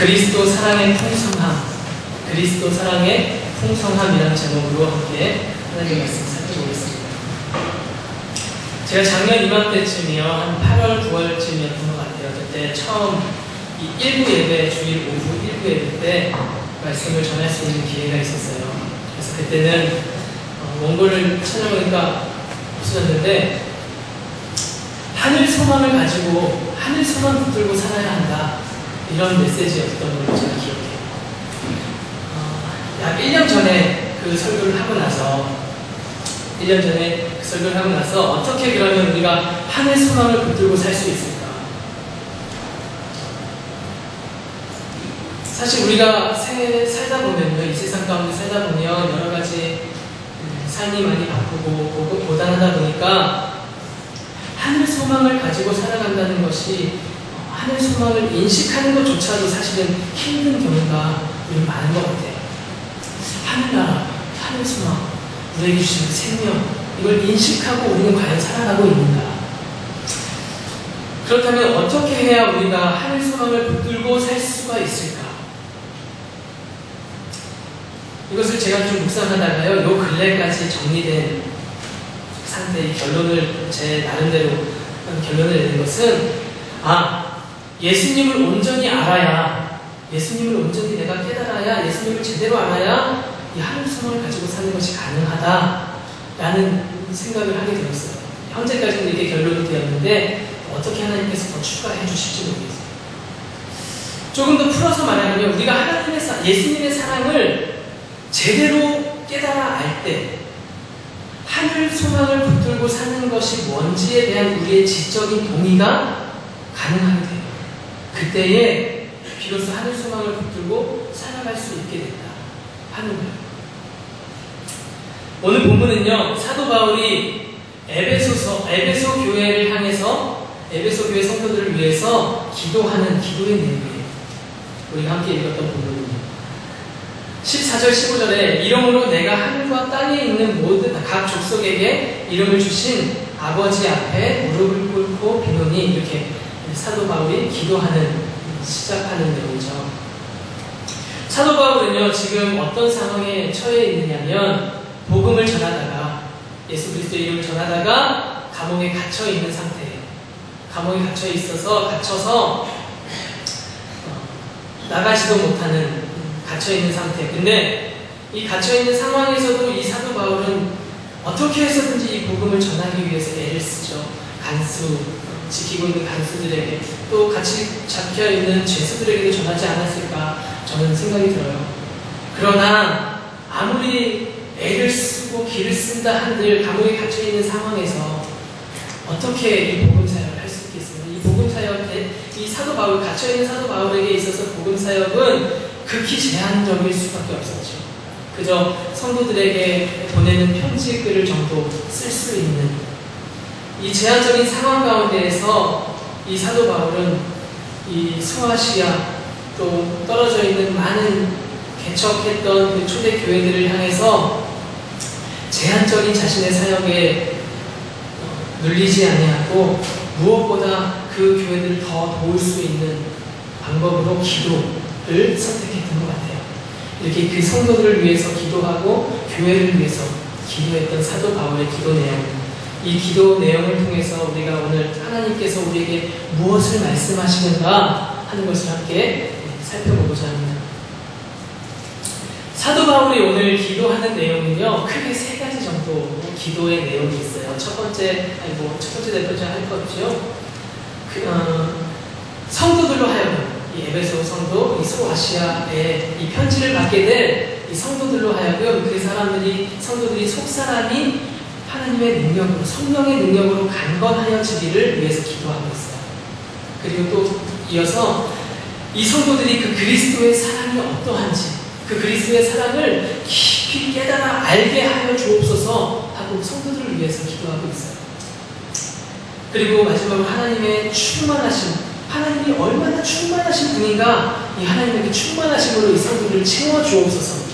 그리스도 사랑의 풍성함, 그리스도 사랑의 풍성함이라는 제목으로 함께 하나님의 말씀 살펴보겠습니다. 제가 작년 이맘때쯤이요, 한 8월, 9월쯤이었던 것 같아요. 그때 처음 이 1부 예배, 주일 오후 1부 예배 때 말씀을 전할 수 있는 기회가 있었어요. 그래서 그때는 원고를 찾아보니까 없어졌는데, 하늘 소망을 가지고 하늘 소망 붙들고 살아야 한다, 이런 메시지였던 걸로 제가 기억해요. 약 1년 전에 그 설교를 하고 나서 1년 전에 그 설교를 하고 나서 어떻게 그러면 우리가 하늘 소망을 붙들고 살 수 있을까? 사실 우리가 살다 보면요, 이 세상 가운데 살다 보면 여러 가지 삶이 많이 바쁘고 고단하다 보니까 하늘 소망을 가지고 살아간다는 것이, 하늘 소망을 인식하는 것조차도 사실은 힘든 경우가 우리 많은 것 같아요. 하늘나라, 하늘 소망, 우리에게 주신 생명, 이걸 인식하고 우리는 과연 살아가고 있는가? 그렇다면 어떻게 해야 우리가 하늘 소망을 붙들고 살 수가 있을까? 이것을 제가 좀 묵상하다가요, 요 근래까지 정리된 상태의 결론을, 제 나름대로 결론을 내는 것은, 예수님을 온전히 알아야, 예수님을 온전히 내가 깨달아야, 예수님을 제대로 알아야 이 하늘 소망을 가지고 사는 것이 가능하다라는 생각을 하게 되었어요. 현재까지는 이렇게 결론이 되었는데 어떻게 하나님께서 더 추가해 주실지 모르겠어요. 조금 더 풀어서 말하면요, 우리가 하나님의 예수님의 사랑을 제대로 깨달아 알 때 하늘 소망을 붙들고 사는 것이 뭔지에 대한 우리의 지적인 동의가 가능하게 돼요. 그때에 비로소 하늘 소망을 붙들고 살아갈 수 있게 된다 하는 거예요. 오늘 본문은요, 사도 바울이 에베소 교회를 향해서, 에베소 교회 성도들을 위해서 기도하는 기도의 내용이에요. 우리가 함께 읽었던 본문은요, 14절 15절에 이러므로 내가 하늘과 땅에 있는 모든 각 족속에게 이름을 주신 아버지 앞에 무릎을 꿇고 비노니, 이렇게 사도 바울이 기도하는, 시작하는 내용이죠. 사도 바울은요, 지금 어떤 상황에 처해 있느냐면, 복음을 전하다가, 예수 그리스도의 이름을 전하다가 감옥에 갇혀 있는 상태예요. 감옥에 갇혀서 나가지도 못하는, 갇혀 있는 상태. 근데 이 갇혀 있는 상황에서도 이 사도 바울은 어떻게 해서든지 이 복음을 전하기 위해서 애를 쓰죠. 지키고 있는 간수들에게, 또 같이 잡혀 있는 죄수들에게도 전하지 않았을까, 저는 생각이 들어요. 그러나 아무리 애를 쓰고 기를 쓴다 한들 감옥에 갇혀 있는 상황에서 어떻게 이 복음 사역을 할 수 있겠습니까? 이 복음 사역에, 이 사도 바울, 갇혀 있는 사도 바울에게 있어서 복음 사역은 극히 제한적일 수밖에 없었죠. 그저 성도들에게 보내는 편지글을 정도 쓸 수 있는 이 제한적인 상황 가운데에서 이 사도 바울은 이 소아시아, 또 떨어져 있는 많은 개척했던 그 초대 교회들을 향해서 제한적인 자신의 사역에 눌리지 아니하고, 무엇보다 그 교회들을 더 도울 수 있는 방법으로 기도를 선택했던 것 같아요. 이렇게 그 성도들을 위해서 기도하고 교회를 위해서 기도했던 사도 바울의 기도 내용, 이 기도 내용을 통해서 우리가 오늘 하나님께서 우리에게 무엇을 말씀하시는가 하는 것을 함께 살펴보고자 합니다. 사도 바울이 오늘 기도하는 내용은요, 크게 3가지 정도 기도의 내용이 있어요. 첫 번째 대표자 할 거죠. 성도들로 하여금, 이 에베소 성도, 이 소아시아에 이 편지를 받게 될 이 성도들로 하여금 성도들이 속사람이 하나님의 능력으로, 성령의 능력으로 강건하여지기를 위해서 기도하고 있어요. 그리고 또 이어서 이 성도들이 그 그리스도의 사랑이 어떠한지, 그 그리스도의 사랑을 깊이 깨달아 알게 하여 주옵소서 하고 성도들을 위해서 기도하고 있어요. 그리고 마지막으로 하나님의 충만하심, 하나님이 얼마나 충만하신 분인가, 이 하나님의 충만하심으로 이 성도들을 채워주옵소서,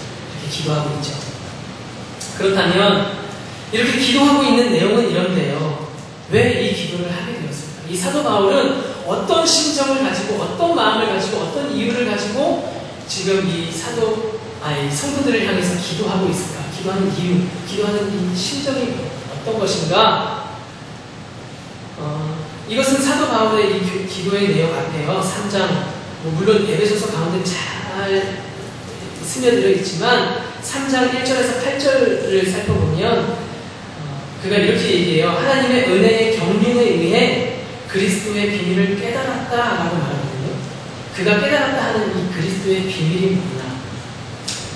이렇게 기도하고 있죠. 그렇다면 이렇게 기도하고 있는 내용은 이런데요, 왜 이 기도를 하게 되었습니까? 이 사도 바울은 어떤 심정을 가지고 어떤 마음을 가지고 어떤 이유를 가지고 지금 이 성도들을 향해서 기도하고 있을까? 기도하는 이유, 기도하는 이 심정이 어떤 것인가? 이것은 사도 바울의 이 기도의 내용 앞에요. 3장, 물론 에베소서 가운데 잘 스며들어 있지만 3장 1절에서 8절을 살펴보면 그가 이렇게 얘기해요. 하나님의 은혜의 경륜에 의해 그리스도의 비밀을 깨달았다라고 말하거든요. 그가 깨달았다 하는 이 그리스도의 비밀이 뭐냐?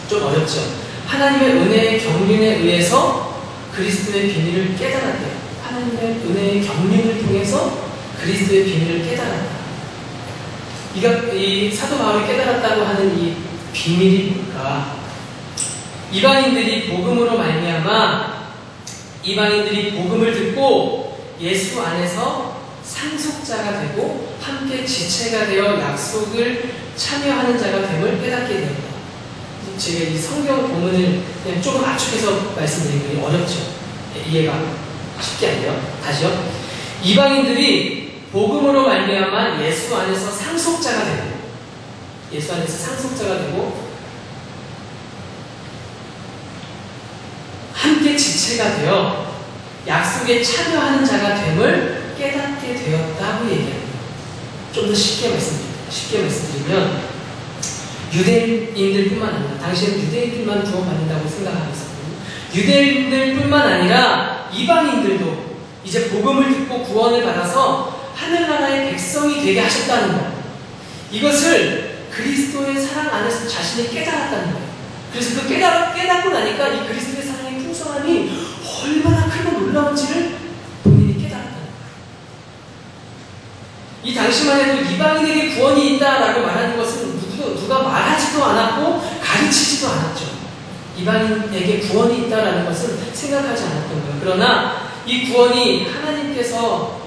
좀 어렵죠. 하나님의 은혜의 경륜에 의해서 그리스도의 비밀을 깨달았대요. 하나님의 은혜의 경륜을 통해서 그리스도의 비밀을 깨달았다. 이 사도 바울이 깨달았다고 하는 이 비밀이 뭘까? 이방인들이 복음으로 말미암아 이방인들이 복음을 듣고 예수 안에서 상속자가 되고 함께 지체가 되어 약속을 참여하는 자가 됨을 깨닫게 되었다. 제가 이 성경 본문을 그냥 조금 압축해서 말씀드리는 게 어렵죠. 이해가 쉽지 않네요. 다시요. 이방인들이 복음으로 말미암아 예수 안에서 상속자가 되고 예수 안에서 상속자가 되고 함께 지체가 되어 약속에 참여하는 자가 됨을 깨닫게 되었다고 얘기합니다. 좀 더 쉽게 말씀드리면 유대인들뿐만 아니라 당시에는 유대인들만 구원받는다고 생각하고 있었거든요. 유대인들뿐만 아니라 이방인들도 이제 복음을 듣고 구원을 받아서 하늘나라의 백성이 되게 하셨다는 거예요. 이것을 그리스도의 사랑 안에서 자신이 깨달았다는 거예요. 그래서 그 깨닫고 나니까 이 그리스도의 사랑의 풍성함이 얼마나 크고 놀라운지를 본인이 깨달았다는 거예요. 이 당시만 해도 이방인에게 구원이 있다라고 말하는 것은 누가 말하지도 않았고 가르치지도 않았죠. 이방인에게 구원이 있다라는 것은 생각하지 않았던 거예요. 그러나 이 구원이 하나님께서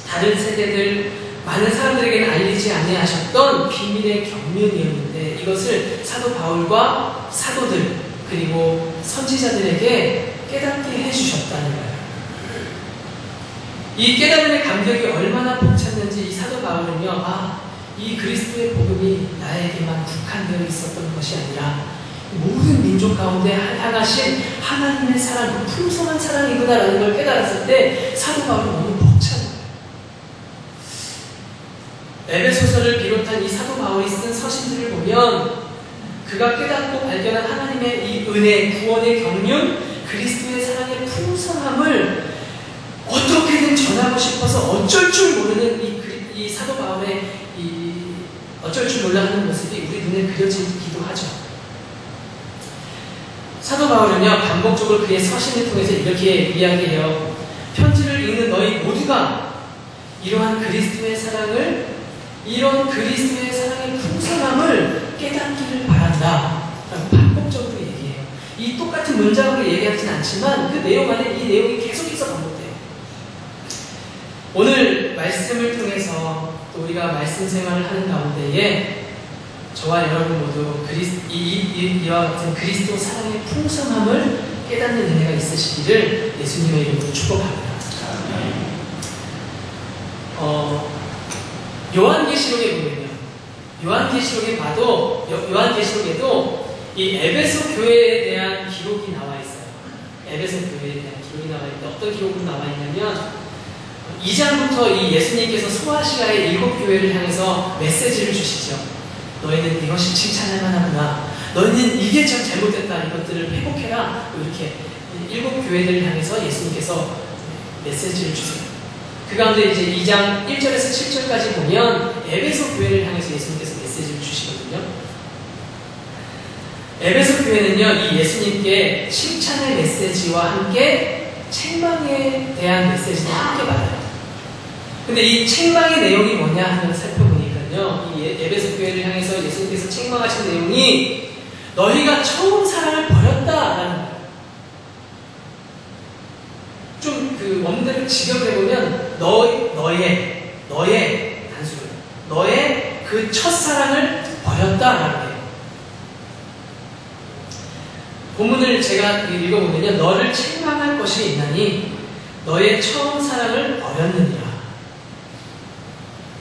다른 세대들 많은 사람들에게는 알리지 아니하셨던 비밀의 경륜이었는데 이것을 사도 바울과 사도들 그리고 선지자들에게 깨닫게 해주셨다는 거예요. 이 깨달음의 감격이 얼마나 벅찼는지 이 사도 바울은요, 이 그리스도의 복음이 나에게만 국한되어 있었던 것이 아니라 모든 민족 가운데 향하신 하나님의 사랑, 그 풍성한 사랑이구나라는 걸 깨달았을 때 사도 바울은 너무 벅찬 거예요. 에베소서를 비롯한 이 사도 바울이 쓴 서신들을 보면 그가 깨닫고 발견한 하나님의 이 은혜, 구원의 경륜, 그리스도의 사랑의 풍성함을 어떻게든 전하고 싶어서 어쩔 줄 모르는 이 사도 바울의 어쩔 줄 몰라 하는 모습이 우리 눈에 그려지기도 하죠. 사도 바울은요, 반복적으로 그의 서신을 통해서 이렇게 이야기해요. 편지를 읽는 너희 모두가 이러한 그리스도의 사랑을, 이런 그리스도의 사랑의 풍성함을 깨닫기를 바란다. 라고 반복적으로 얘기해요. 이 똑같은 문장으로 얘기하진 않지만 그 내용 안에 이 내용이 계속해서 반복돼요. 오늘 말씀을 통해서 또 우리가 말씀 생활을 하는 가운데에 저와 여러분 모두 이와 같은 그리스도 사랑의 풍성함을 깨닫는 은혜가 있으시기를 예수님의 이름으로 축복합니다. 요한계시록에 보면요, 요한계시록에도 이 에베소 교회에 대한 기록이 나와 있어요. 에베소 교회에 대한 기록이 나와 있는데 어떤 기록으로 나와 있냐면 2장부터 이 예수님께서 소아시아의 7교회를 향해서 메시지를 주시죠. 너희는 이것이 칭찬할 만하구나. 너희는 이게 참 잘못됐다. 이것들을 회복해라. 이렇게 7교회들을 향해서 예수님께서 메시지를 주세요. 그 가운데 이제 2장 1절에서 7절까지 보면 에베소 교회를 향해서 예수님께서 메시지를 주시거든요. 에베소 교회는요, 이 예수님께 칭찬의 메시지와 함께 책망에 대한 메시지를 함께 받아요. 근데 이 책망의 내용이 뭐냐 하면 살펴보니까요, 이 에베소 교회를 향해서 예수님께서 책망하신 내용이 너희가 처음 사랑을 버렸다라는 거예요. 좀 그 원대로 직역해보면 너의 단수로 너의 그 첫사랑을 버렸다라는 거예요. 본문을 제가 읽어보면요, 너를 책망할 것이 있나니 너의 처음 사랑을 버렸느니라.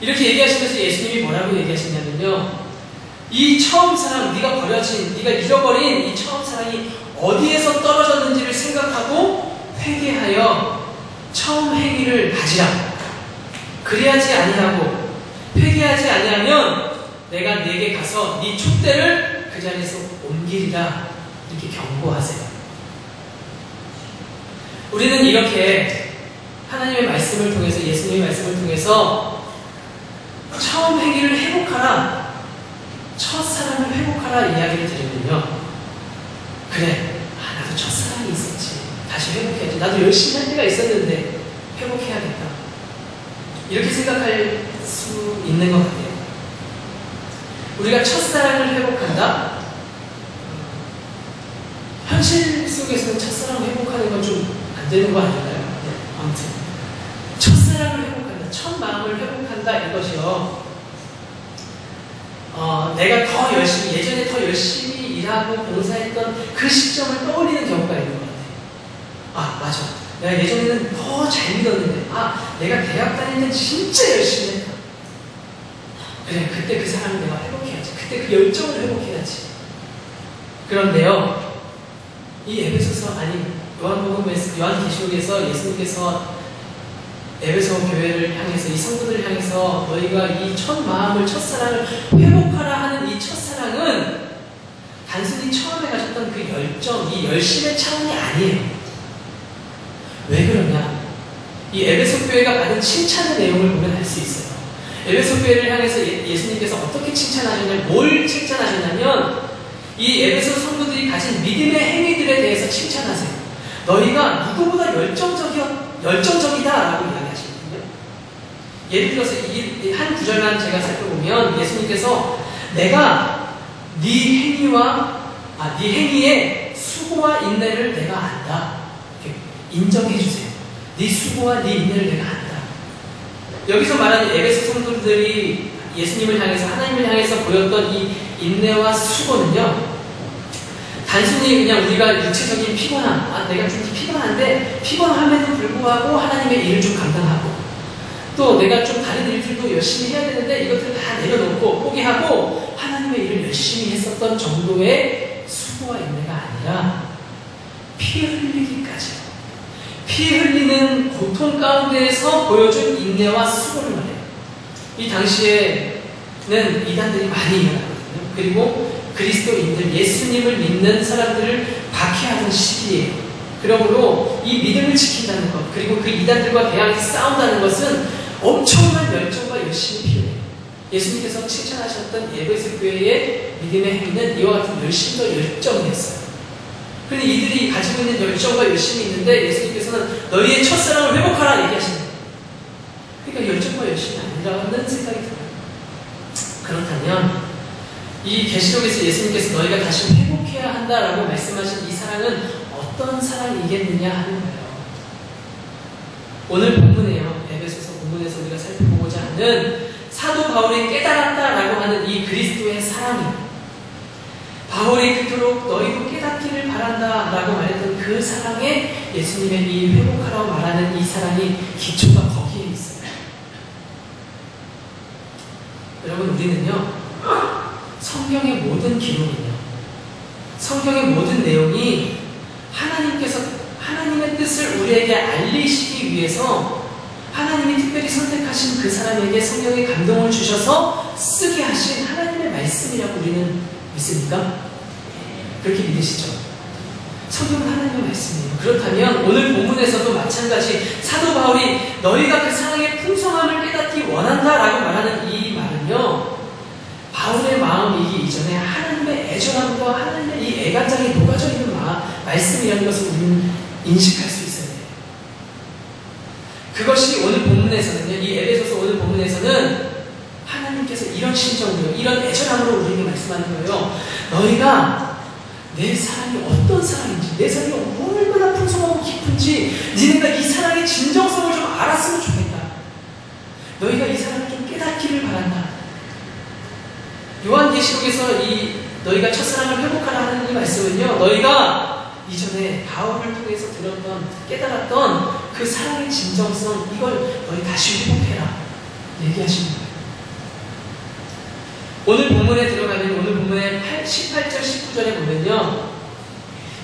이렇게 얘기하시면서 예수님이 뭐라고 얘기하시냐면요. 이 처음 사랑, 네가 버려진, 네가 잃어버린 이 처음 사랑이 어디에서 떨어졌는지를 생각하고 회개하여 처음 행위를 가지라. 그래야지 아니하고 회개하지 아니하면 내가 네게 가서 네 촛대를 그 자리에서 옮기리라. 이렇게 경고하세요. 우리는 이렇게 하나님의 말씀을 통해서, 예수님의 말씀을 통해서 처음 행위를 회복하라, 첫사랑을 회복하라 이야기를 들으면요, 그래, 나도 첫사랑이 있었지, 다시 회복해야지, 나도 열심히 할 때가 있었는데 회복해야겠다, 이렇게 생각할 수 있는 것 같아요. 우리가 첫사랑을 회복한다? 현실 속에서는 첫사랑을 회복하는 건 좀 안 되는 거 아닐까요? 네, 아무튼 첫사랑을 회복한다, 첫 마음을 회복한다, 이것이요, 내가 더 열심히, 예전에 더 열심히 일하고 봉사했던 그 시점을 떠올리는 경우가 있는 것 같아요. 아, 맞아, 내가 예전에는 더 잘 믿었는데, 내가 대학 다닐 때 진짜 열심히 했다. 그래, 그때 그 사랑을 내가 회복해야지, 그때 그 열정을 회복해야지. 그런데요, 이 에베소서, 아니 요한복음에서, 요한계시록에서 예수님께서 에베소 교회를 향해서, 이 성도들을 향해서 너희가 이 첫 마음을, 첫사랑을 회복하라 하는 이 첫사랑은 단순히 처음에 가졌던 그 열정, 이 열심의 차원이 아니에요. 왜 그러냐? 이 에베소 교회가 받은 칭찬의 내용을 보면 알 수 있어요. 에베소 교회를 향해서 예수님께서 어떻게 칭찬하셨냐면, 뭘 칭찬하셨냐면, 이 에베소 성도들이 가진 믿음의 행위들에 대해서 칭찬하세요. 너희가 누구보다 열정적이다라고 이야기하시거든요. 예를 들어서 이 한 구절만 제가 살펴보면 예수님께서 내가 네 행위의 수고와 인내를 내가 안다, 이렇게 인정해 주세요. 네 수고와 네 인내를 내가 안다. 여기서 말하는 에베소 성도들이 예수님을 향해서, 하나님을 향해서 보였던 이 인내와 수고는요, 단순히 그냥 우리가 육체적인 피곤함, 내가 좀 피곤한데 피곤함에도 불구하고 하나님의 일을 좀 감당하고, 또 내가 좀 다른 일들도 열심히 해야 되는데 이것들을 다 내려놓고 포기하고 하나님의 일을 열심히 했었던 정도의 수고와 인내가 아니라 피 흘리기까지, 피 흘리는 고통 가운데에서 보여준 인내와 수고를 말해요. 이 당시에는 이단들이 많이 일어나거든요. 그리고 그리스도인들, 예수님을 믿는 사람들을 박해하던 시기예요. 그러므로 이 믿음을 지킨다는 것, 그리고 그 이단들과 대항해서 싸운다는 것은 엄청난 열정과 열심이 필요해요. 예수님께서 칭찬하셨던 에베소 교회의 믿음의 행위는 이와 같은 열심과 열정이었어요. 그런데 이들이 가지고 있는 열정과 열심이 있는데 예수님께서는 너희의 첫사랑을 회복하라 얘기하시는 거예요. 그러니까 열정과 열심이 아니라는 생각이 들어요. 그렇다면 이 계시록에서 예수님께서 너희가 다시 회복해야 한다라고 말씀하신 이 사랑은 어떤 사랑이겠느냐 하는 거예요. 오늘 본문에요, 에베소서 본문에서 우리가 살펴보고자 하는 사도 바울이 깨달았다라고 하는 이 그리스도의 사랑이, 바울이 그토록 너희도 깨닫기를 바란다라고 말했던 그 사랑에 예수님의 이 회복하라고 말하는 이 사랑이 기초가 거기에 있어요. 여러분, 우리는요, 성경의 모든 기록은요, 성경의 모든 내용이 하나님의 뜻을 우리에게 알리시기 위해서 하나님이 특별히 선택하신 그 사람에게 성경의 감동을 주셔서 쓰게 하신 하나님의 말씀이라고 우리는 믿습니까? 그렇게 믿으시죠? 성경은 하나님의 말씀이에요. 그렇다면 오늘 본문에서도 마찬가지 사도 바울이 너희가 그 사랑의 풍성함을 깨닫기 원한다라고 말하는 이 말은요, 바울의 마음이기 이전에 하나님의 애절함과 하나님의 이 애간장이 녹아져 있는 말씀이라는 것을 우리는 인식할 수 있어야 돼요. 그것이 오늘 본문에서는요, 이 에베소서 오늘 본문에서는 하나님께서 이런 심정으로, 이런 애절함으로 우리에게 말씀하는 거예요. 너희가 내 사랑이 어떤 사랑인지, 내 사랑이 얼마나 풍성하고 깊은지 니네가 이 사랑의 진정성을 좀 알았으면 좋겠다. 너희가 이 사랑을 좀 깨닫기를 바란다. 요한계시록에서 이 너희가 첫사랑을 회복하라 하는 이 말씀은요, 너희가 이전에 바울을 통해서 들었던, 깨달았던 그 사랑의 진정성, 이걸 너희 다시 회복해라 얘기하시는 거예요. 오늘 본문에 들어가면 오늘 본문의 18절 19절에 보면요,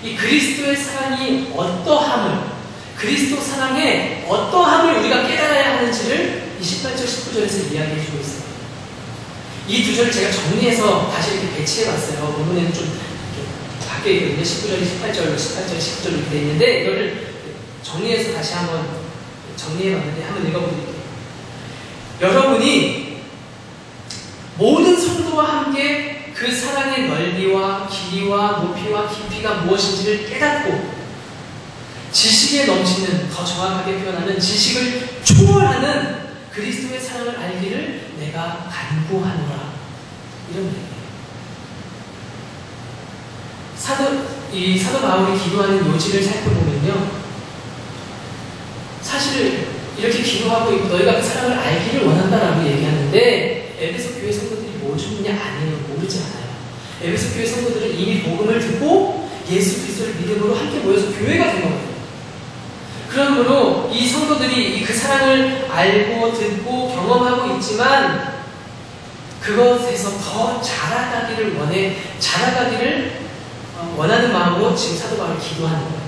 이 그리스도의 사랑이 어떠함을, 그리스도 사랑의 어떠함을 우리가 깨달아야 하는지를 이 18절 19절에서 이야기해 주고 있어요. 이 두 절을 제가 정리해서 다시 이렇게 배치해 봤어요. 본문에는 좀 바뀌어 있거든요. 19절이 18절로 18절 19절로 이렇게 되어 있는데 이거를 정리해서 다시 한번 정리해 봤는데 한번 읽어보릴게요. 여러분이 모든 성도와 함께 그 사랑의 넓이와 길이와 높이와 깊이가 무엇인지를 깨닫고 지식에 넘치는, 더 정확하게 표현하는 지식을 초월하는 그리스도의 사랑을 알기를 내가 간구하노라. 이런 얘기예요. 사도 바울이 기도하는 요지를 살펴보면요, 사실 이렇게 기도하고 있고 너희가 그 사랑을 알기를 원한다라고 얘기하는데 에베소 교회 성도들이 뭐 죽느냐? 아니면 모르지 않아요. 에베소 교회 성도들은 이미 복음을 듣고 예수 그리스도를 믿음으로 함께 모여서 교회가 된 거예요. 그러므로 이 성도들이 그 사랑을 알고 듣고 경험하고 있지만 그것에서 더 자라가기를 원하는 마음으로 지금 사도 바울이 기도하는 거예요.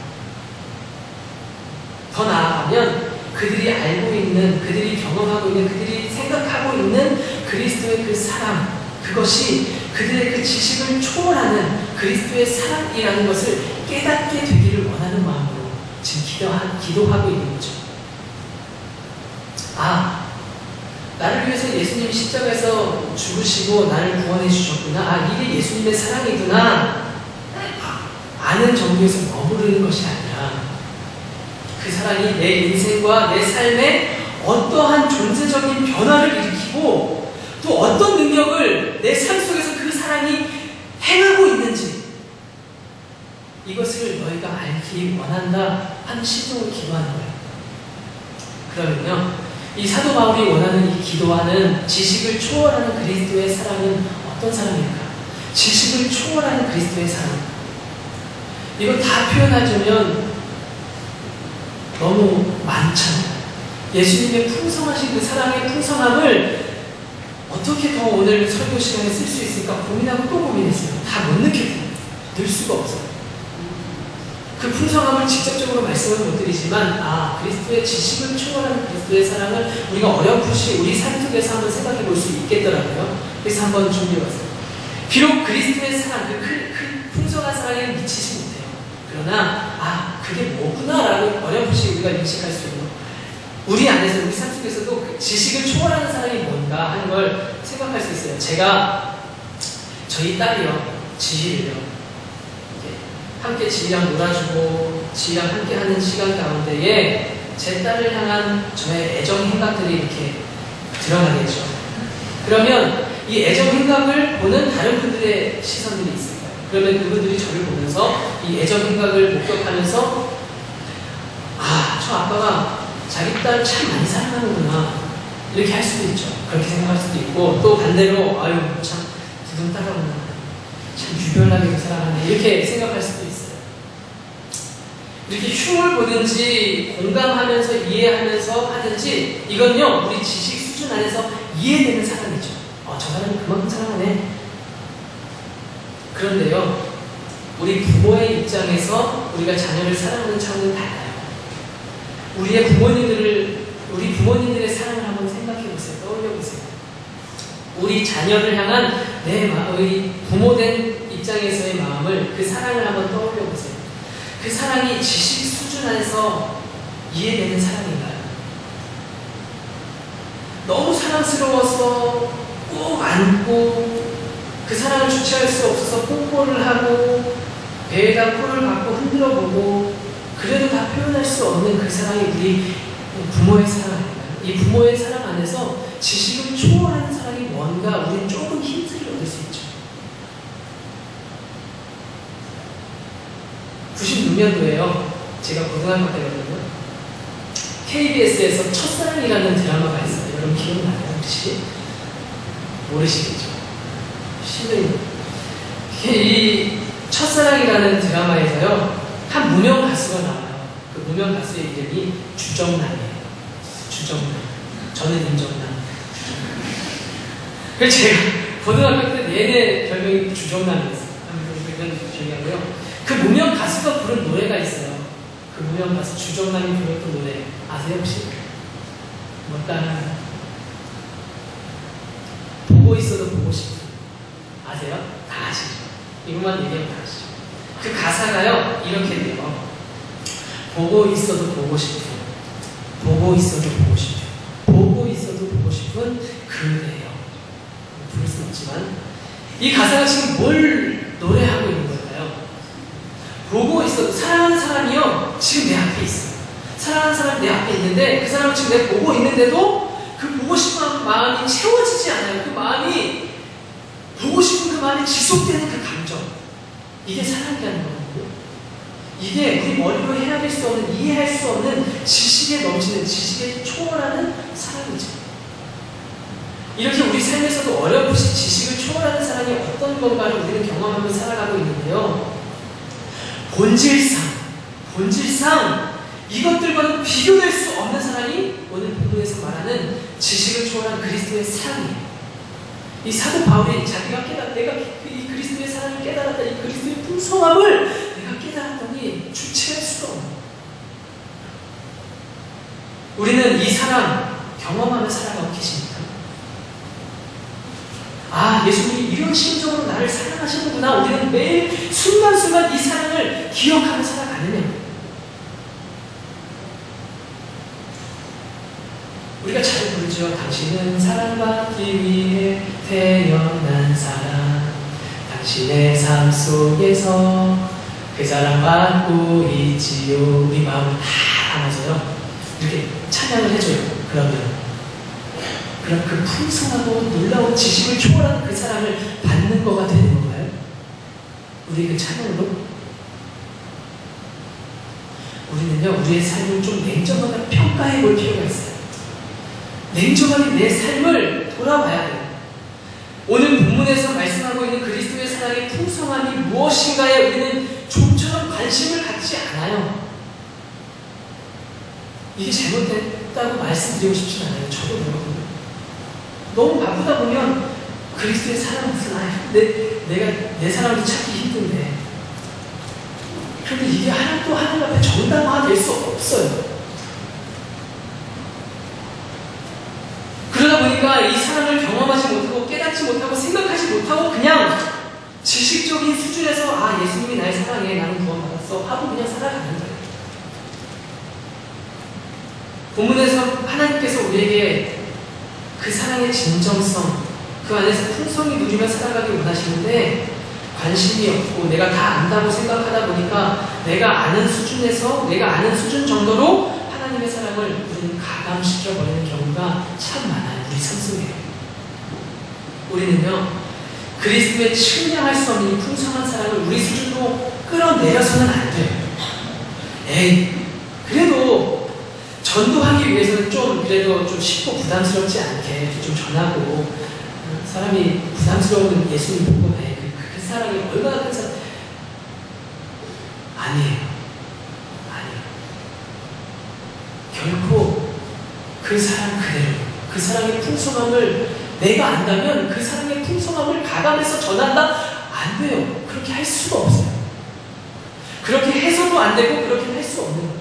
더 나아가면 그들이 알고 있는, 그들이 경험하고 있는, 그들이 생각하고 있는 그리스도의 그 사랑, 그것이 그들의 그 지식을 초월하는 그리스도의 사랑이라는 것을 깨닫게 되기를 원하는 마음으로 지금 기도하고 있는 거죠. 아, 나를 위해서 예수님이 십자가에서 죽으시고 나를 구원해 주셨구나. 아, 이게 예수님의 사랑이구나. 아는 정도에서 머무르는 것이 아니라 그 사랑이 내 인생과 내 삶에 어떠한 존재적인 변화를 일으키고 또 어떤 능력을 내 삶 속에서 그 사랑이 행하고 있는지 이것을 너희가 알기 원한다 하는 심정으로 기도하는 거예요. 그러면요, 이 사도 바울이 원하는 이 기도하는 지식을 초월하는 그리스도의 사랑은 어떤 사랑일까? 지식을 초월하는 그리스도의 사랑. 이거 다 표현하자면 너무 많잖아요. 예수님의 풍성하신 그 사랑의 풍성함을 어떻게 더 오늘 설교 시간에 쓸 수 있을까 고민하고 또 고민했어요. 다 못 느껴요. 늘 수가 없어요. 그 풍성함을 직접적으로 말씀을 못 드리지만, 그리스도의 지식을 초월하는 그리스도의 사랑을 우리가 어렴풋이 우리 삶 속에서 한번 생각해 볼 수 있겠더라고요. 그래서 한번 준비해봤어요. 비록 그리스도의 사랑, 그 풍성한 사랑에 미치지 못해요. 그러나 그게 뭐구나라고 어렴풋이 우리가 인식할 수 있는, 우리 안에서 우리 삶 속에서도 그 지식을 초월하는 사랑이 뭔가 하는 걸 생각할 수 있어요. 제가 저희 딸이요, 지희를요, 함께 지희랑 놀아주고 지희랑 함께 하는 시간 가운데에 제 딸을 향한 저의 애정 행각들이 이렇게 드러나겠죠. 그러면 이 애정 행각을 보는 다른 분들의 시선들이 있을 거예요. 그러면 그분들이 저를 보면서 이 애정 행각을 목격하면서 저 아빠가 자기 딸 참 많이 사랑하는구나 이렇게 할 수도 있죠. 그렇게 생각할 수도 있고, 또 반대로 참 두둥 따라오구나, 참 유별나게 사랑하네 이렇게 생각할 수도 있어요. 이렇게 흉을 보든지 공감하면서 이해하면서 하든지 이건요 우리 지식 수준 안에서 이해되는 사랑이죠. 저 사람이 그만큼 사랑하네. 그런데요, 우리 부모의 입장에서 우리가 자녀를 사랑하는 차원은 달라요. 우리 부모님들의 사랑을 한번 생각해 보세요. 떠올려 보세요. 우리 자녀를 향한 내 마음의 부모된 입장에서의 마음을, 그 사랑을 한번 떠올려 보세요. 그 사랑이 지식 수준 안에서 이해되는 사랑인가요? 너무 사랑스러워서 꼭 안고 그 사랑을 주체할 수 없어서 뽀뽀를 하고 배에다 코를 박고 흔들어 보고 그래도 다 표현할 수 없는 그 사랑이 우리 부모의 사랑 아닌가요? 이 부모의 사랑 안에서 지식을 초월하는 사랑이 뭔가 우리는 조금 힌트를 얻을 수 있죠. 96년도에요. 제가 고등학교 때거든요. KBS에서 첫사랑이라는 드라마가 있어요. 여러분 기억나요? 혹시? 모르시겠죠? 신은 이 첫사랑이라는 드라마에서요, 한 무명 가수가 나와요. 그 무명 가수의 이름이 주정남이에요. 주정남. 저는 임정남. 그래서 제가 고등학교 때 내내 별명이 주정남이었어요. 이런 기억이고요. 그 무명 가수가 부른 노래가 있어요. 그 무명 가수 주정남이 불렀던 노래 아세요 혹시? 뭘까요? 보고 있어도 보고 싶어. 아세요? 다 아시죠? 이것만 얘기하면 다 아시죠? 그 가사가요 이렇게 돼요. 보고 있어도 보고 싶어. 보고 있어도 보고 싶어. 보고 있어도 보고 싶은 그대여. 부를 수는 없지만 이 가사가 지금 뭘 노래하고 있는 걸까요? 보고 있어도 사랑하는 사람이요 지금 내 앞에 있어요. 사랑하는 사람이 내 앞에 있는데 그 사람을 지금 내가 보고 있는데도 그 보고 싶은 마음이 채워지지 않아요. 그 마음이 보고 싶은 그 마음이 지속되는 그 감정, 이게 사랑이라는 거거든요. 이게 우리 머리로 헤아릴 수 없는, 이해할 수 없는 지식에 넘치는, 지식에 초월하는 사랑이죠. 이렇게 우리 삶에서도 어렴풋이 지식을 초월하는 사랑이 어떤 건가를 우리는 경험하며 살아가고 있는데요. 본질상 이것들과는 비교될 수 없는 사랑이 오늘 본문에서 말하는 지식을 초월한 그리스도의 사랑이에요. 이 사도 바울이 자기가 내가 이 그리스도의 사랑을 깨달았다, 이 그리스도의 풍성함을 내가 깨달았더니 주체할 수가 없는 거예요. 우리는 이 사랑 경험하며 살아가고 계십니까? 아, 예수님이 이런 심정으로 나를 사랑하시는구나. 우리는 매일 순간순간 이 사랑을 기억하며 살아가느냐. 우리가 잘 부르죠. 당신은 사랑받기 위해 태어난 사람. 당신의 삶 속에서 그 사랑받고 있지요. 우리 마음을 다 안아줘요. 이렇게 찬양을 해줘요. 그러면 그럼 그 풍성하고 놀라운 지식을 초월한 그 사랑을 받는 거가 되는 건가요? 우리 그 찬양으로? 우리는요, 우리의 삶을 좀 냉정하게 평가해 볼 필요가 있어요. 냉정하게 내 삶을 돌아봐야 돼요. 오늘 본문에서 말씀하고 있는 그리스도의 사랑의 풍성함이 무엇인가에 우리는 좀처럼 관심을 갖지 않아요. 이게 잘못됐다고 말씀드리고 싶진 않아요. 저도 그렇거든요. 너무 바쁘다 보면 그리스도의 사랑 무슨 내가 내 사랑도 찾기 힘든데, 그런데 이게 하나님 앞에 정당화될 수 없어요. 그러다 보니까 이 사랑을 경험하지 못하고 깨닫지 못하고 생각하지 못하고 그냥 지식적인 수준에서 아, 예수님이 날 사랑해, 나는 구원받았어 하고 그냥 살아가는 거예요. 본문에서 하나님께서 우리에게 그 사랑의 진정성, 그 안에서 풍성히 누리며 살아가길 원하시는데 관심이 없고 내가 다 안다고 생각하다 보니까 내가 아는 수준에서, 내가 아는 수준 정도로 하나님의 사랑을 우리는 가감시켜버리는 경우가 참 많아요. 우리 삶 속에. 우리는요, 그리스도의 측량할 수 없는 이 풍성한 사랑을 우리 수준으로 끌어내려서는 안 돼요. 에이, 그래도 전도하기 위해서는 그래도 좀 쉽고 부담스럽지 않게 좀 전하고, 사람이 부담스러운 예수님 보고 그 사랑이 얼마나 큰 사랑. 아니에요. 결코 그 사랑 그대로, 그 사랑의 풍성함을 내가 안다면 그 사랑의 풍성함을 가감해서 전한다? 안 돼요. 그렇게 할 수가 없어요. 그렇게 해서도 안 되고 그렇게 할 수 없는 거예요.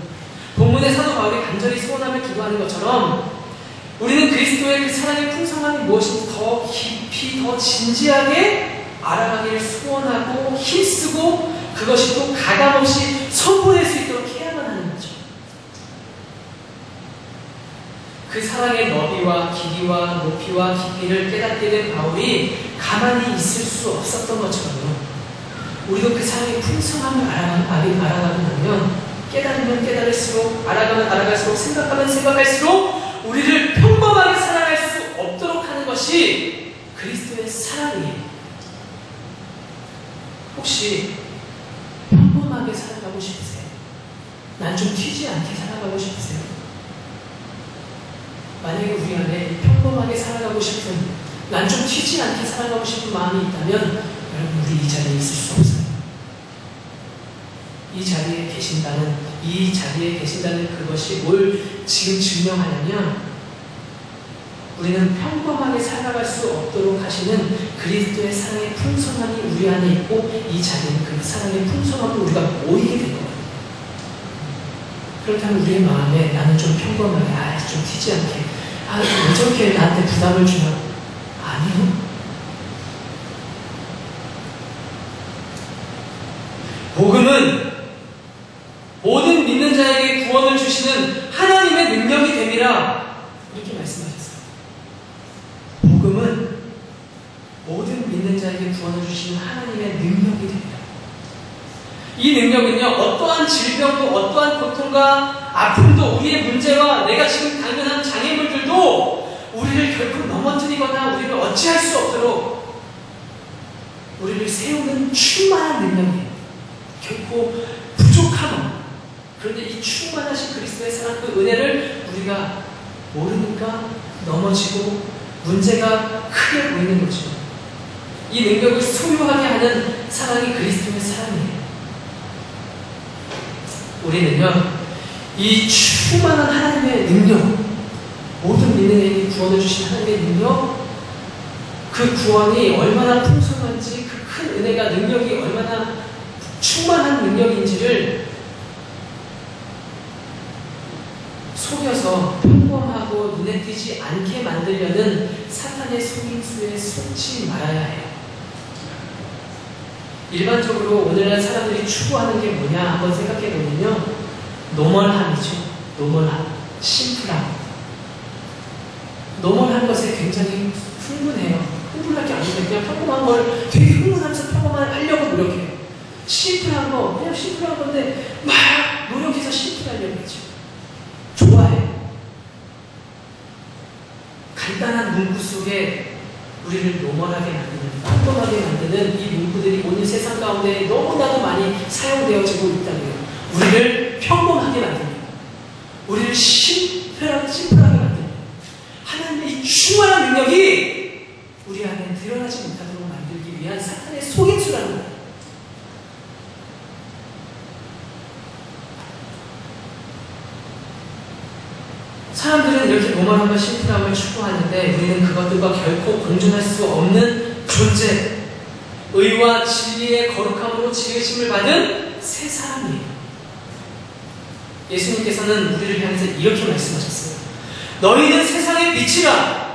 본문의 사도 바울이 간절히 소원하며 기도하는 것처럼 우리는 그리스도의 그 사랑의 풍성함이 무엇인지 더 깊이, 더 진지하게 알아가기를 소원하고 힘쓰고 그것이 또 가감없이 선포될 수 있도록 해야만 하는 거죠. 그 사랑의 너비와 길이와 높이와 깊이를 깨닫게 된 바울이 가만히 있을 수 없었던 것처럼요. 우리도 그 사랑의 풍성함을 알아가면 깨달으면 깨달을수록, 알아가면 알아갈수록, 생각하면 생각할수록 우리를 평범하게 살아갈 수 없도록 하는 것이 그리스도의 사랑이에요. 혹시 평범하게 살아가고 싶으세요? 난 좀 튀지 않게 살아가고 싶으세요? 만약에 우리 안에 평범하게 살아가고 싶은, 난 좀 튀지 않게 살아가고 싶은 마음이 있다면 여러분, 우리 이 자리에 있을 수 없어요. 이 자리에 계신다는 그것이 뭘 지금 증명하냐면 우리는 평범하게 살아갈 수 없도록 하시는 그리스도의 사랑의 풍성함이 우리 안에 있고 이 자리는 그 사랑의 풍성함을 우리가 모이게 된 거예요. 그렇다면 우리의 마음에 나는 좀 평범하게, 좀 튀지 않게, 왜 저렇게 나한테 부담을 주나? 아니요. 복음은 모든 믿는 자에게 구원을 주시는 하나님의 능력이 됨이라 이렇게 말씀하셨어요. 복음은 모든 믿는 자에게 구원을 주시는 하나님의 능력이 됩니다. 이 능력은요, 어떠한 질병도 어떠한 고통과 아픔도 우리의 문제와 내가 지금 당면한 장애물들도 우리를 결코 넘어뜨리거나 우리를 어찌할 수 없도록 우리를 세우는 충만한 능력이에요. 결코 부족함. 그런데 이 충만하신 그리스도의 사랑, 그 은혜를 우리가 모르니까 넘어지고 문제가 크게 보이는 거죠. 이 능력을 소유하게 하는 사랑이 그리스도의 사랑이에요. 우리는요, 이 충만한 하나님의 능력, 모든 믿는 이에게 구원을 주신 하나님의 능력, 그 구원이 얼마나 풍성한지, 그 큰 은혜가, 능력이 얼마나 충만한 능력인지를 속여서 평범하고 눈에 띄지 않게 만들려는 사탄의 속임수에 속지 말아야 해요. 일반적으로 오늘날 사람들이 추구하는 게 뭐냐 한번 생각해 보면요, 노멀함이죠. 노멀함, 심플함. 노멀한 것에 굉장히 흥분해요. 흥분할 게 아닌데 그냥 평범한 걸 되게 흥분하면서 평범한 하려고 노력해요. 심플한 거, 그냥 심플한 건데 막 노력해서 심플하려고 했죠. 좋아해. 간단한 문구 속에 우리를 노멀하게 만드는, 평범하게 만드는 이 문구들이 오늘 세상 가운데 너무나도 많이 사용되어지고 있다고요. 우리를 평범하게 만듭니다. 우리를 심플하게 만듭니다. 하나님의 이 충만한 능력이 우리 안에 드러나지 못하도록 만들기 위한 사탄의 속임수라는 거예요. 사람들은 이렇게 노멀함과 심플함을 추구하는데 우리는 그것들과 결코 공존할 수 없는 존재, 의와 진리의 거룩함으로 지으심을 받은 새 사람이에요. 예수님께서는 우리를 향해서 이렇게 말씀하셨어요. 너희는 세상의 빛이라.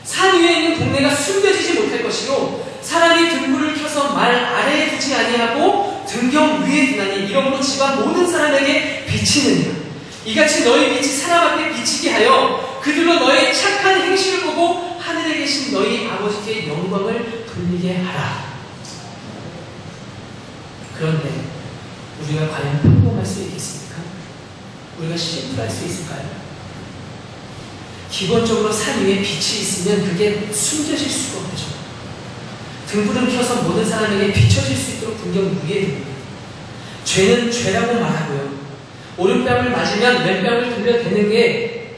산 위에 있는 동네가 숨겨지지 못할 것이요 사람이 등불을 켜서 말 아래에 두지 아니하고 등경 위에 두나니 이러므로 집안 모든 사람에게 비치느니라. 이같이 너희 빛이 사람 앞에 비치게 하여 그들로 너희 착한 행실을 보고 하늘에 계신 너희 아버지께 영광을 돌리게 하라. 그런데 우리가 과연 평범할 수 있겠습니까? 우리가 심플할 수 있을까요? 기본적으로 산 위에 빛이 있으면 그게 숨겨질 수가 없죠. 등불을 켜서 모든 사람에게 비춰질 수 있도록 등경 위에 둡니다. 죄는 죄라고 말하고요. 오른뺨을 맞으면 왼뺨을 돌려대는 게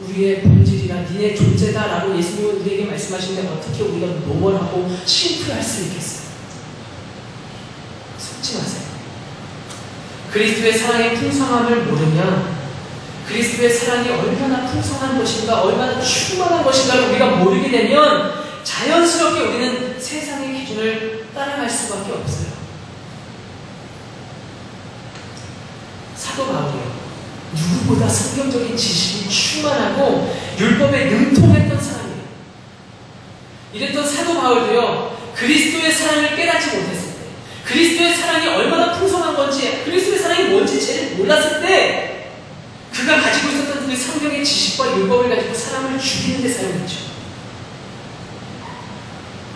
우리의 본질이라 니네 존재다라고 예수님은 우리에게 말씀하시는데 어떻게 우리가 노멀하고 심플할 수 있겠어요? 속지 마세요. 그리스도의 사랑의 풍성함을 모르면 그리스도의 사랑이 얼마나 풍성한 것인가, 얼마나 충만한 것인가를 우리가 모르게 되면 자연스럽게 우리는 세상의 기준을 따라갈 수밖에 없어요. 사도 바울이요, 누구보다 성경적인 지식이 충만하고 율법에 능통했던 사람이에요. 이랬던 사도 바울도요, 그리스도의 사랑을 깨닫지 못했을 때, 그리스도의 사랑이 얼마나 풍성한 건지, 그리스도의 사랑이 뭔지 제일 몰랐을 때 그가 가지고 있었던 그 성경의 지식과 율법을 가지고 사람을 죽이는 데 사용했죠.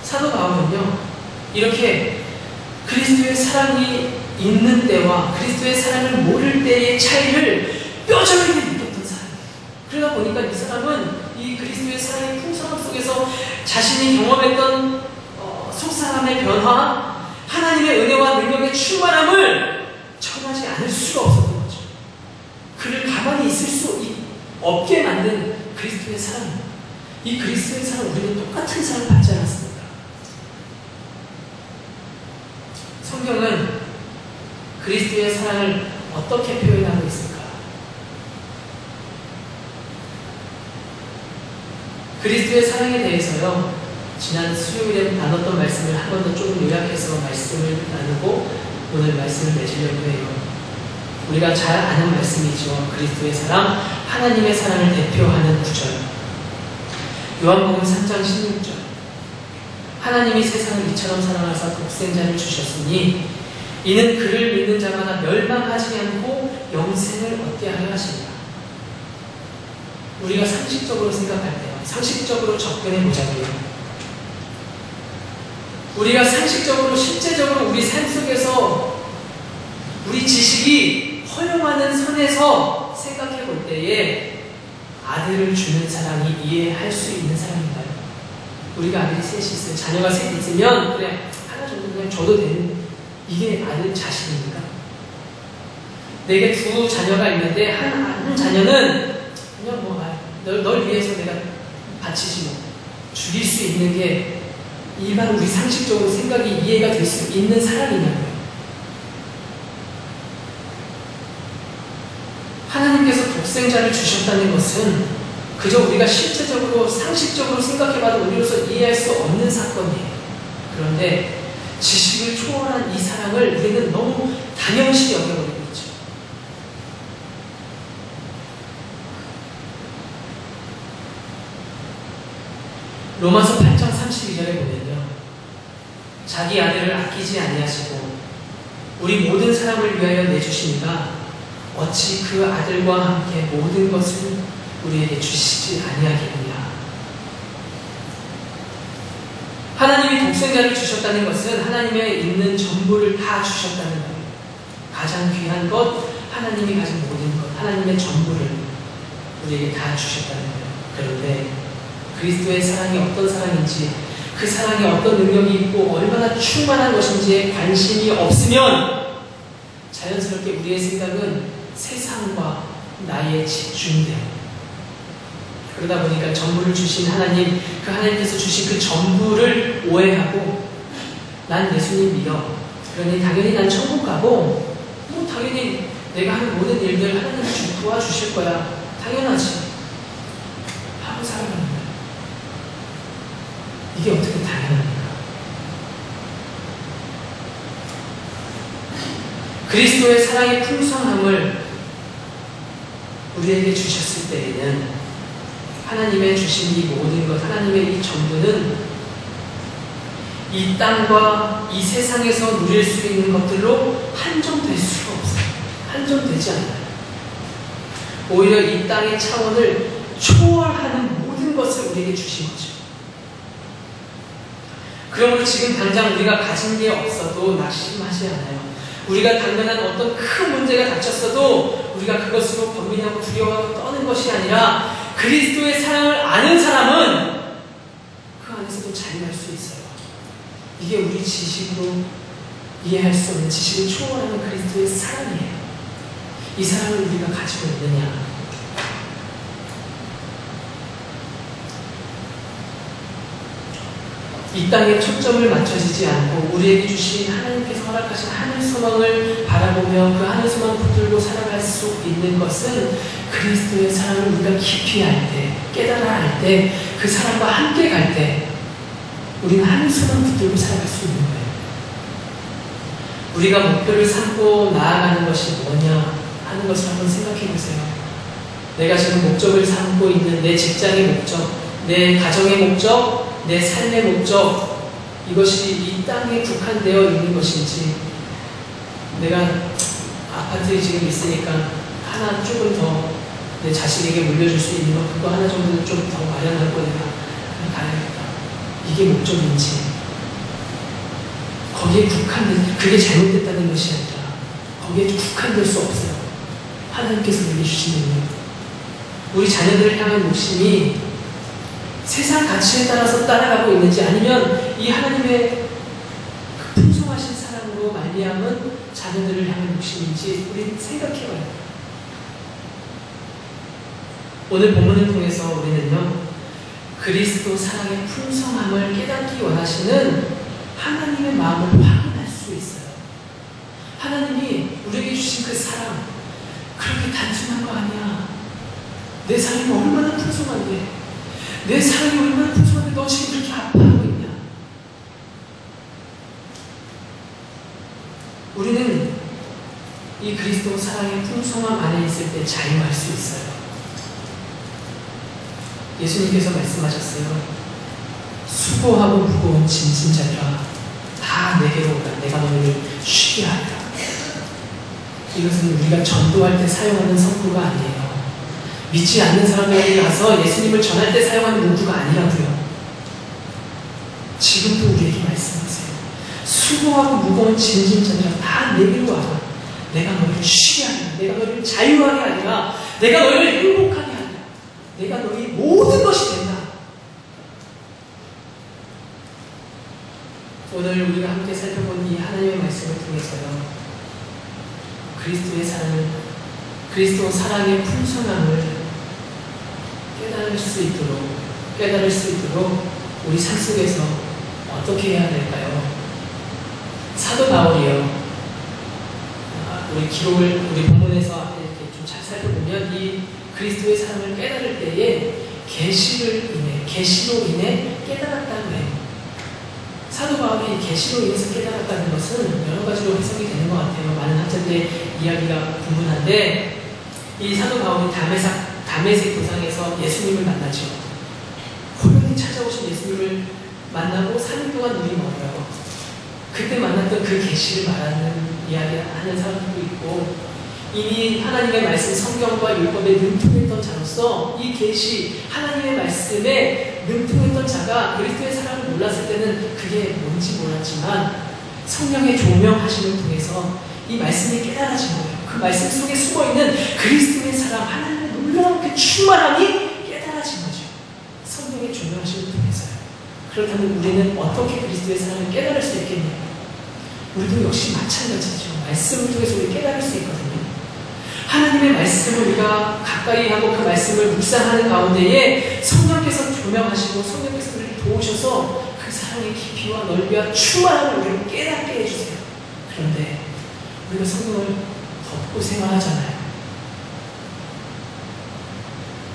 사도 바울은요, 이렇게 그리스도의 사랑이 있는 때와 그리스도의 사랑을 모를 때의 차이를 뼈저리게 느꼈던 사람이에요. 그러다 보니까 이 사람은 이 그리스도의 사랑의 풍성함 속에서 자신이 경험했던 속사람의 변화, 하나님의 은혜와 능력의 충만함을 전하지 않을 수가 없었던 거죠. 그를 가만히 있을 수 없게 만든 그리스도의 사랑, 이 그리스도의 사랑, 우리는 똑같은 사랑을 받지 않았습니다. 성경은 그리스도의 사랑을 어떻게 표현하고 있을까? 그리스도의 사랑에 대해서요, 지난 수요일에 나눴던 말씀을 한 번 더 조금 요약해서 말씀을 나누고 오늘 말씀을 맺으려고 해요. 우리가 잘 아는 말씀이죠. 그리스도의 사랑, 하나님의 사랑을 대표하는 구절. 요한복음 3장 16절. 하나님이 세상을 이처럼 사랑하사 독생자를 주셨으니 이는 그를 믿는 자마다 멸망하지 않고 영생을 얻게 하려 하십니다. 우리가 상식적으로 생각할 때요, 상식적으로 접근해 보자고요. 우리가 상식적으로, 실제적으로 우리 삶 속에서 우리 지식이 허용하는 선에서 생각해 볼 때에 아들을 주는 사람이 이해할 수 있는 사람인가요? 우리가 아들이 셋이 있어요. 자녀가 셋 있으면 그래, 하나 정도 그냥 줘도 되는, 이게 아들 자식입니까? 내게 두 자녀가 있는데 한 자녀는 그냥 뭐 널 위해서 내가 바치지 뭐, 죽일 수 있는 게 일반 우리 상식적으로 생각이 이해가 될 수 있는 사람이냐고요. 하나님께서 독생자를 주셨다는 것은 그저 우리가 실제적으로 상식적으로 생각해봐도 우리로서 이해할 수 없는 사건이에요. 그런데 지식을 초월한 이 사랑을 우리는 너무 당연시 여겨버리고 있죠. 로마서 8장 32절에 보면요, 자기 아들을 아끼지 아니하시고 우리 모든 사람을 위하여 내주시니까 어찌 그 아들과 함께 모든 것을 우리에게 주시지 아니하겠느냐. 하나님이 독생자를 주셨다는 것은 하나님의 있는 전부를 다 주셨다는 거예요. 가장 귀한 것, 하나님이 가진 모든 것, 하나님의 전부를 우리에게 다 주셨다는 거예요. 그런데 그리스도의 사랑이 어떤 사랑인지, 그 사랑에 어떤 능력이 있고 얼마나 충만한 것인지에 관심이 없으면 자연스럽게 우리의 생각은 세상과 나에 집중돼요. 그러다 보니까 전부를 주신 하나님, 그 하나님께서 주신 그 전부를 오해하고 난 예수님 믿어, 그러니 당연히 난 천국 가고 뭐 당연히 내가 하는 모든 일들 하나님이 도와주실 거야, 당연하지 하고 살아가는 거예요. 이게 어떻게 당연합니까? 그리스도의 사랑의 풍성함을 우리에게 주셨을 때에는 하나님의 주신 이 모든 것, 하나님의 이 전부는 이 땅과 이 세상에서 누릴 수 있는 것들로 한정될 수가 없어요. 한정되지 않아요. 오히려 이 땅의 차원을 초월하는 모든 것을 우리에게 주신 거죠. 그러므로 지금 당장 우리가 가진 게 없어도 낙심하지 않아요. 우리가 당면한 어떤 큰 문제가 닥쳤어도 우리가 그것으로 번민하고 두려워하고 떠는 것이 아니라 그리스도의 사랑을 아는 사람은 그 안에서도 자유할 수 있어요. 이게 우리 지식으로 이해할 수 없는, 지식을 초월하는 그리스도의 사랑이에요. 이 사랑을 우리가 가지고 있느냐? 이 땅에 초점을 맞춰지지 않고 우리에게 주신 하나님께서 허락하신 하늘 소망을 바라보며 그 하늘 소망을 붙들고 살아갈 수 있는 것은 그리스도의 사랑을 우리가 깊이 알 때, 깨달아 알 때, 그 사랑과 함께 갈 때 우리는 하늘 소망을 붙들고 살아갈 수 있는 거예요. 우리가 목표를 삼고 나아가는 것이 뭐냐 하는 것을 한번 생각해 보세요. 내가 지금 목적을 삼고 있는 내 직장의 목적, 내 가정의 목적, 내 삶의 목적, 이것이 이 땅에 국한되어 있는 것인지, 내가 아파트에 지금 있으니까 하나 조금 더 내 자식에게 물려줄 수 있는 것, 그거 하나 정도 좀 더 마련하고 내가 가야겠다, 이게 목적인지, 거기에 국한된, 그게 잘못됐다는 것이 아니라 거기에 국한될 수 없어요. 하나님께서 물려주시는 것, 우리 자녀들을 향한 욕심이 세상 가치에 따라서 따라가고 있는지, 아니면 이 하나님의 그 풍성하신 사랑으로 말미암은 자녀들을 향한 욕심인지 우리 생각해봐요. 오늘 본문을 통해서 우리는요, 그리스도 사랑의 풍성함을 깨닫기 원하시는 하나님의 마음을 확인할 수 있어요. 하나님이 우리에게 주신 그 사랑, 그렇게 단순한 거 아니야. 내 삶이 얼마나 풍성한데, 내 사랑이 얼마나 풍성한데 너 지금 그렇게 아파하고 있냐? 우리는 이 그리스도 사랑의 풍성함 안에 있을 때 자유할 수 있어요. 예수님께서 말씀하셨어요. 수고하고 무거운 짐진 자들아 다 내게로 오라. 내가 너희를 쉬게 하리라. 이것은 우리가 전도할 때 사용하는 성구가 아니에요. 믿지 않는 사람들에게 가서 예수님을 전할 때 사용하는 문구가 아니라고요. 지금도 우리에게 말씀하세요. 수고하고 무거운 짐진 자들아 다 내게로 와라. 내가 너희를 쉬게 하리라. 내가 너희를 자유하게 하리라. 내가 너희를 행복하게 하리라. 내가 너희 모든 것이 된다. 오늘 우리가 함께 살펴본 이 하나님의 말씀을 통해서요. 그리스도의 사랑을, 그리스도 사랑의 풍성함을 깨달을 수 있도록 우리 삶 속에서 어떻게 해야 될까요? 사도 바울이요. 우리 본문에서 이렇게 좀 잘 살펴보면 이 그리스도의 사랑을 깨달을 때에 계시로 인해 깨달았다고 해요. 사도 바울이 계시로 인해서 깨달았다는 것은 여러 가지로 해석이 되는 것 같아요. 많은 학자들의 이야기가 분분한데 이 사도 바울이 다메섹 도상에서 예수님을 만나죠. 호련히 찾아오신 예수님을 만나고 3일 동안 눈이 멀어요. 그때 만났던 그 계시를 말하는 이야기하는 사람들도 있고 이미 하나님의 말씀 성경과 율법에 능통했던 자로서 이 계시 하나님의 말씀에 능통했던 자가 그리스도의 사랑을 몰랐을 때는 그게 뭔지 몰랐지만 성령의 조명하심을 통해서 이 말씀이 깨달아진 거예요. 그 말씀 속에 숨어있는 그리스도의 사랑, 하나님의 놀라운 그 충만함이 깨달아진 거죠. 성령의 조명하심을 통해서요. 그렇다면 우리는 어떻게 그리스도의 사랑을 깨달을 수 있겠냐요? 우리도 역시 마찬가지죠. 말씀을 통해서 우리 깨달을 수 있거든요. 하나님의 말씀을 우리가 가까이 하고 그 말씀을 묵상하는 가운데에 성령께서 조명하시고 성령께서 우리를 도우셔서 그 사랑의 깊이와 넓이와 충만함을 우리를 깨닫게 해주세요. 그런데 우리가 성령을 덮고 생활하잖아요.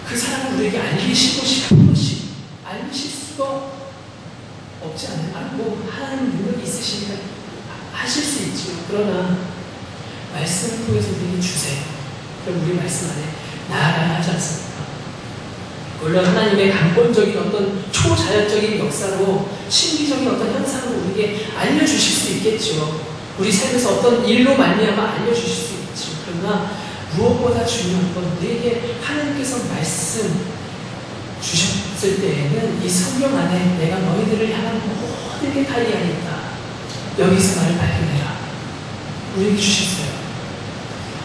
그 사랑을 우리에게 알리시고 싶은 것이 알리실 수가 없지 않나요? 알고 하나님 능력이 있으시니까 하실 수 있죠. 그러나 말씀을 통해서 우리에게 주세요. 그럼 우리 말씀 안에 나아가야 하지 않습니까? 물론 하나님의 강권적인 어떤 초자연적인 역사로 신비적인 어떤 현상을 우리에게 알려주실 수 있겠죠. 우리 삶에서 어떤 일로 말미암아 알려주실 수 있죠. 그러나 무엇보다 중요한 건 우리에게 하나님께서 말씀 주셨을 때에는 이 성경 안에 내가 너희들을 향한 모든 게 달리 하겠다. 여기서 나를 발견해라. 우리에게 주셨어요.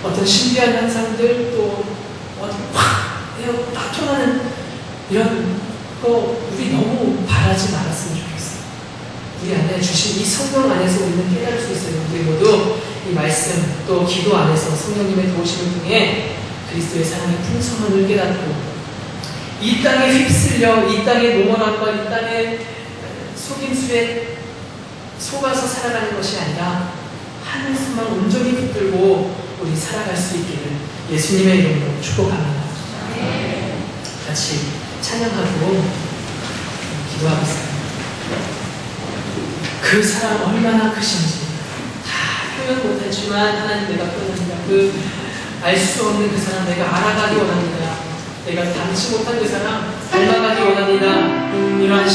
어떤 신비한 현상들 또 어디 확 나타나는 이런 거 우리 너무 바라지 말았으면 좋겠어요. 우리 안에 주신 이 성경 안에서 우리는 깨달을 수 있어요. 우리 모두 이 말씀 또 기도 안에서 성령님의 도우심을 통해 그리스도의 사랑의 풍성함을 깨닫고 이 땅에 휩쓸려 이 땅의 노멀함과 이 땅의 속임수에 속아서 살아가는 것이 아니라 하늘 소망 온전히 붙들고 우리 살아갈 수 있기를 예수님의 이름으로 축복합니다. 같이 찬양하고 기도하겠습니다. 그 사랑 얼마나 크신지 다 표현 못하지만 하나님 내가 표현합니다. 그 알 수 없는 그 사랑 내가 알아가기 원합니다. 내가 담지 못한 그 사랑 닮아가기 원합니다. 이러한